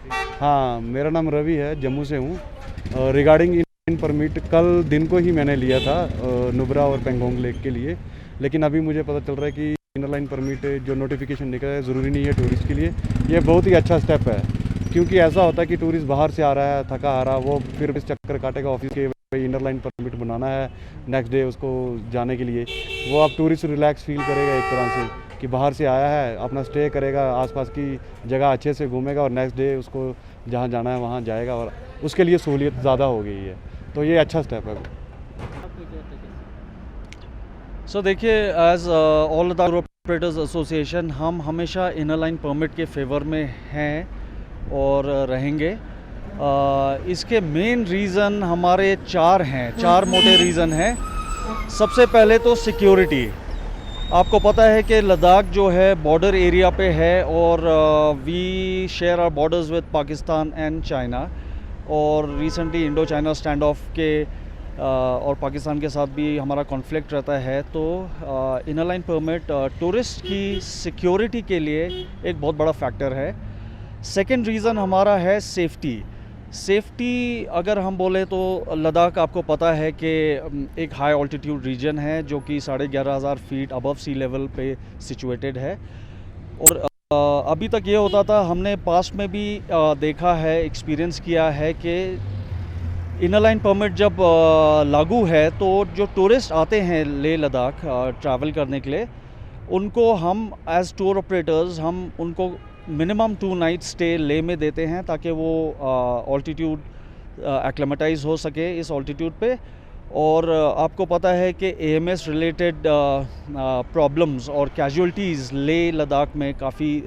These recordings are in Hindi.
हाँ, मेरा नाम रवि है, जम्मू से हूँ। रिगार्डिंग इन परमिट कल दिन को ही मैंने लिया था नुब्रा और पेंगोंग लेक के लिए, लेकिन अभी मुझे पता चल रहा है कि इनर लाइन परमिट जो नोटिफिकेशन निकला है ज़रूरी नहीं है टूरिस्ट के लिए। ये बहुत ही अच्छा स्टेप है, क्योंकि ऐसा होता है कि टूरिस्ट बाहर से आ रहा है, थका आ रहा, वो फिर इस चक्कर काटेगा ऑफिस के, भाई इनर लाइन परमिट बनाना है नेक्स्ट डे उसको जाने के लिए। वो अब टूरिस्ट रिलैक्स फील करेगा एक तरह से कि बाहर से आया है, अपना स्टे करेगा, आसपास की जगह अच्छे से घूमेगा और नेक्स्ट डे उसको जहाँ जाना है वहाँ जाएगा, और उसके लिए सहूलियत ज़्यादा हो गई है। तो ये अच्छा स्टेप है। सो देखिए, as all Ladakh tour operators association हम हमेशा इनर लाइन परमिट के फेवर में हैं और रहेंगे। इसके मेन रीज़न हमारे चार मोटे रीज़न हैं। सबसे पहले तो सिक्योरिटी। आपको पता है कि लद्दाख जो है बॉर्डर एरिया पे है और we share our borders with Pakistan and China, और recently Indo China stand off के और पाकिस्तान के साथ भी हमारा कॉन्फ्लिक्ट रहता है। तो इनर लाइन परमिट टूरिस्ट की सिक्योरिटी के लिए एक बहुत बड़ा फैक्टर है। सेकंड रीज़न हमारा है सेफ्टी। अगर हम बोले तो लद्दाख आपको पता है कि एक हाई ऑल्टीट्यूड रीजन है जो कि 11,500 फीट अबव सी लेवल पे सिचुएटेड है, और अभी तक ये होता था, हमने पास्ट में भी देखा है, एक्सपीरियंस किया है कि इनर लाइन परमिट जब लागू है तो जो टूरिस्ट आते हैं लेह लद्दाख ट्रैवल करने के लिए, उनको हम एज टूर ऑपरेटर्स हम उनको मिनिमम 2 नाइट स्टे लेह में देते हैं, ताकि वो ऑल्टीट्यूड एक्लेमेटाइज हो सके इस ऑल्टीट्यूड पे। और आपको पता है कि एएमएस रिलेटेड प्रॉब्लम्स और कैजुअल्टीज़ लेह लद्दाख में काफ़ी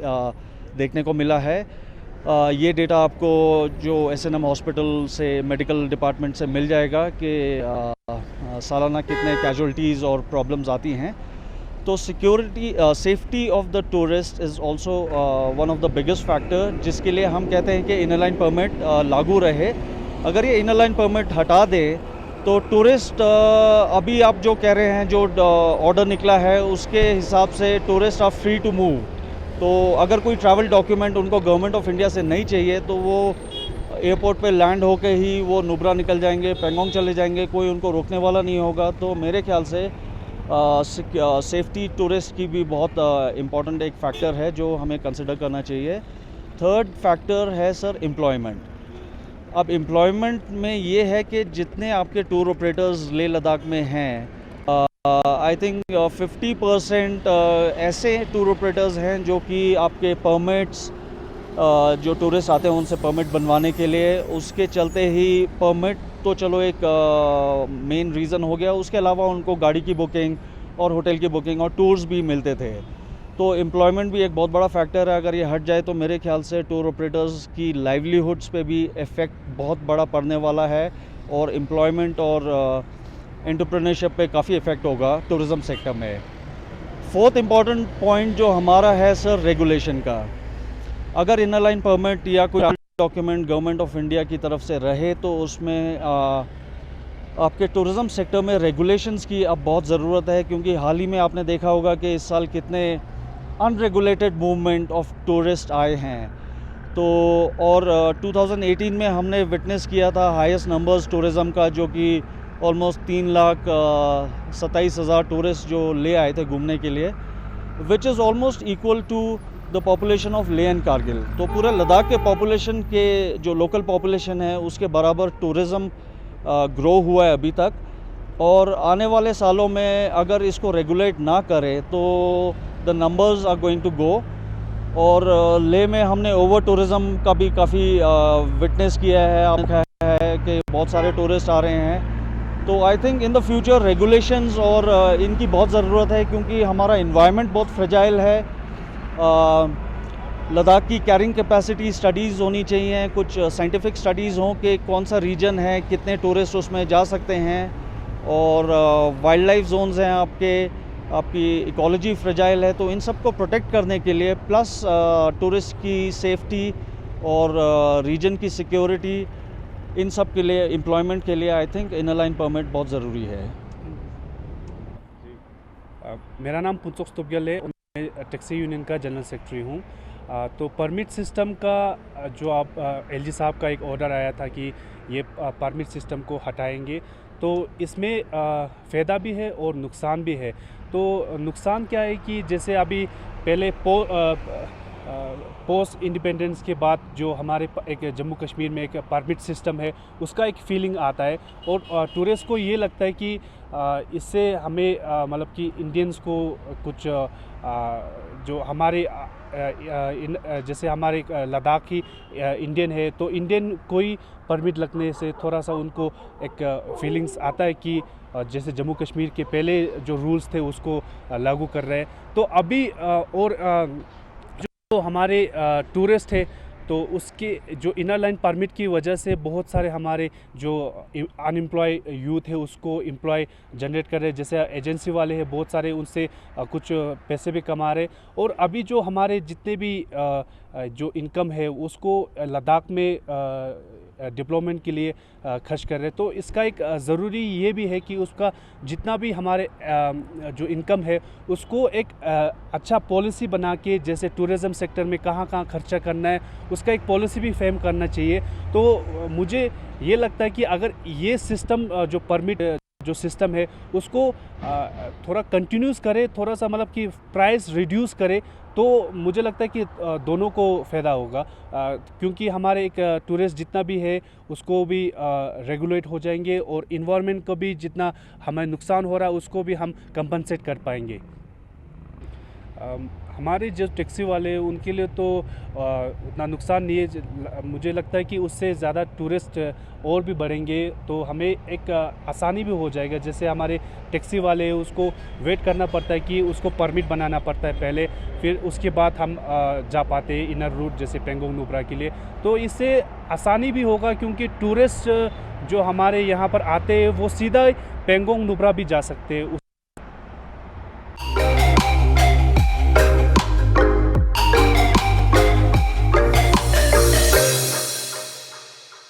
देखने को मिला है। ये डेटा आपको जो एसएनएम हॉस्पिटल से मेडिकल डिपार्टमेंट से मिल जाएगा कि सालाना कितने कैजुअल्टीज़ और प्रॉब्लम्स आती हैं। तो security safety of the tourist is also one of the biggest factor, जिसके लिए हम कहते हैं कि इनर लाइन परमिट लागू रहे। अगर ये इनर लाइन परमिट हटा दें तो टूरिस्ट अभी आप जो कह रहे हैं, जो ऑर्डर निकला है उसके हिसाब से tourist are free to move. तो अगर कोई ट्रैवल डॉक्यूमेंट उनको गवर्नमेंट ऑफ इंडिया से नहीं चाहिए तो वो एयरपोर्ट पे लैंड होके ही वो नुब्रा निकल जाएंगे, पेंगोंग चले जाएंगे, कोई उनको रोकने वाला नहीं होगा। तो मेरे ख्याल से सेफ्टी टूरिस्ट की भी बहुत इम्पॉर्टेंट एक फैक्टर है जो हमें कंसिडर करना चाहिए। थर्ड फैक्टर है सर एम्प्लॉयमेंट। अब एम्प्लॉयमेंट में ये है कि जितने आपके टूर ऑपरेटर्स लेह लद्दाख में हैं, आई थिंक 50% ऐसे टूर ऑपरेटर्स हैं जो कि आपके परमिट्स, जो टूरिस्ट आते हैं उनसे परमिट बनवाने के लिए, उसके चलते ही परमिट तो चलो एक मेन रीज़न हो गया, उसके अलावा उनको गाड़ी की बुकिंग और होटल की बुकिंग और टूर्स भी मिलते थे। तो एम्प्लॉयमेंट भी एक बहुत बड़ा फैक्टर है। अगर ये हट जाए तो मेरे ख्याल से टूर ऑपरेटर्स की लाइवलीहुड्स पे भी इफ़ेक्ट बहुत बड़ा पड़ने वाला है, और एम्प्लॉयमेंट और एंटरप्रेन्योरशिप पे काफ़ी इफ़ेक्ट होगा टूरिज़म सेक्टर में। फोर्थ इम्पॉर्टेंट पॉइंट जो हमारा है सर रेगुलेशन का। अगर इनर लाइन परमिट या कोई डॉक्यूमेंट गवर्नमेंट ऑफ इंडिया की तरफ से रहे तो उसमें आपके टूरिज़म सेक्टर में रेगुलेशंस की अब बहुत ज़रूरत है, क्योंकि हाल ही में आपने देखा होगा कि इस साल कितने अनरेगुलेटेड मूवमेंट ऑफ टूरिस्ट आए हैं। तो और 2018 में हमने विटनेस किया था हाईएस्ट नंबर्स टूरिज़म का, जो कि ऑलमोस्ट 3,27,000 टूरिस्ट जो ले आए थे घूमने के लिए, which is almost equal to the population of Leh and Kargil. तो पूरा लद्दाख के पॉपुलेशन के जो लोकल पॉपुलेशन है उसके बराबर टूरिज़म ग्रो हुआ है अभी तक। और आने वाले सालों में अगर इसको रेगुलेट ना करें तो the numbers are going to go. और लेह में हमने ओवर टूरिज़म का भी काफ़ी विटनेस किया है। आपने देखा है कि बहुत सारे टूरिस्ट आ रहे हैं। तो I think in the future regulations और इनकी बहुत ज़रूरत है, क्योंकि हमारा इन्वायरमेंट बहुत फ्रेजाइल है। लद्दाख की कैरिंग कैपेसिटी स्टडीज़ होनी चाहिए, कुछ साइंटिफिक स्टडीज़ हों कि कौन सा रीजन है, कितने टूरिस्ट उसमें जा सकते हैं, और वाइल्ड लाइफ जोन्स हैं आपकी इकोलॉजी फ्रेजाइल है। तो इन सब को प्रोटेक्ट करने के लिए, प्लस टूरिस्ट की सेफ्टी और रीजन की सिक्योरिटी, इन सब के लिए, एम्प्लॉयमेंट के लिए I think inner line permit बहुत ज़रूरी है। मेरा नाम पुंसोक स्तोप्गल है और मैं टैक्सी यूनियन का जनरल सेक्रेटरी हूँ। तो परमिट सिस्टम का जो आप एलजी साहब का एक ऑर्डर आया था कि ये परमिट सिस्टम को हटाएंगे, तो इसमें फ़ायदा भी है और नुकसान भी है। तो नुकसान क्या है कि जैसे अभी पहले पोस्ट इंडिपेंडेंस के बाद जो हमारे एक जम्मू कश्मीर में एक परमिट सिस्टम है, उसका एक फीलिंग आता है और टूरिस्ट को ये लगता है कि इससे हमें मतलब कि इंडियंस को कुछ जो हमारे जैसे हमारे लद्दाख ही इंडियन है, तो इंडियन कोई परमिट लगने से थोड़ा सा उनको एक फीलिंग्स आता है कि जैसे जम्मू कश्मीर के पहले जो रूल्स थे उसको लागू कर रहे हैं। तो अभी और जो हमारे टूरिस्ट है, तो उसके जो इनर लाइन परमिट की वजह से बहुत सारे हमारे जो अनएम्प्लॉय यूथ है उसको एम्प्लॉय जनरेट कर रहे हैं। जैसे एजेंसी वाले हैं बहुत सारे, उनसे कुछ पैसे भी कमा रहे, और अभी जो हमारे जितने भी जो इनकम है उसको लद्दाख में डेवलपमेंट के लिए खर्च कर रहे हैं। तो इसका एक ज़रूरी ये भी है कि उसका जितना भी हमारे जो इनकम है उसको एक अच्छा पॉलिसी बना के, जैसे टूरिज़म सेक्टर में कहाँ कहाँ खर्चा करना है उसका एक पॉलिसी भी फ्रेम करना चाहिए। तो मुझे ये लगता है कि अगर ये सिस्टम जो परमिट जो सिस्टम है उसको थोड़ा कंटिन्यूस करे, थोड़ा सा मतलब कि प्राइस रिड्यूस करे, तो मुझे लगता है कि दोनों को फ़ायदा होगा, क्योंकि हमारे एक टूरिस्ट जितना भी है उसको भी रेगुलेट हो जाएंगे और इन्वायरमेंट को भी जितना हमें नुकसान हो रहा है उसको भी हम कंपनसेट कर पाएंगे। हमारे जो टैक्सी वाले हैं उनके लिए तो उतना नुकसान नहीं है। मुझे लगता है कि उससे ज़्यादा टूरिस्ट और भी बढ़ेंगे तो हमें एक आसानी भी हो जाएगा। जैसे हमारे टैक्सी वाले हैं उसको वेट करना पड़ता है कि उसको परमिट बनाना पड़ता है पहले, फिर उसके बाद हम जा पाते हैं इनर रूट जैसे पेंगोंग नुब्रा के लिए। तो इससे आसानी भी होगा क्योंकि टूरिस्ट जो हमारे यहाँ पर आते हैं वो सीधा पेंगोंग नुब्रा भी जा सकते हैं।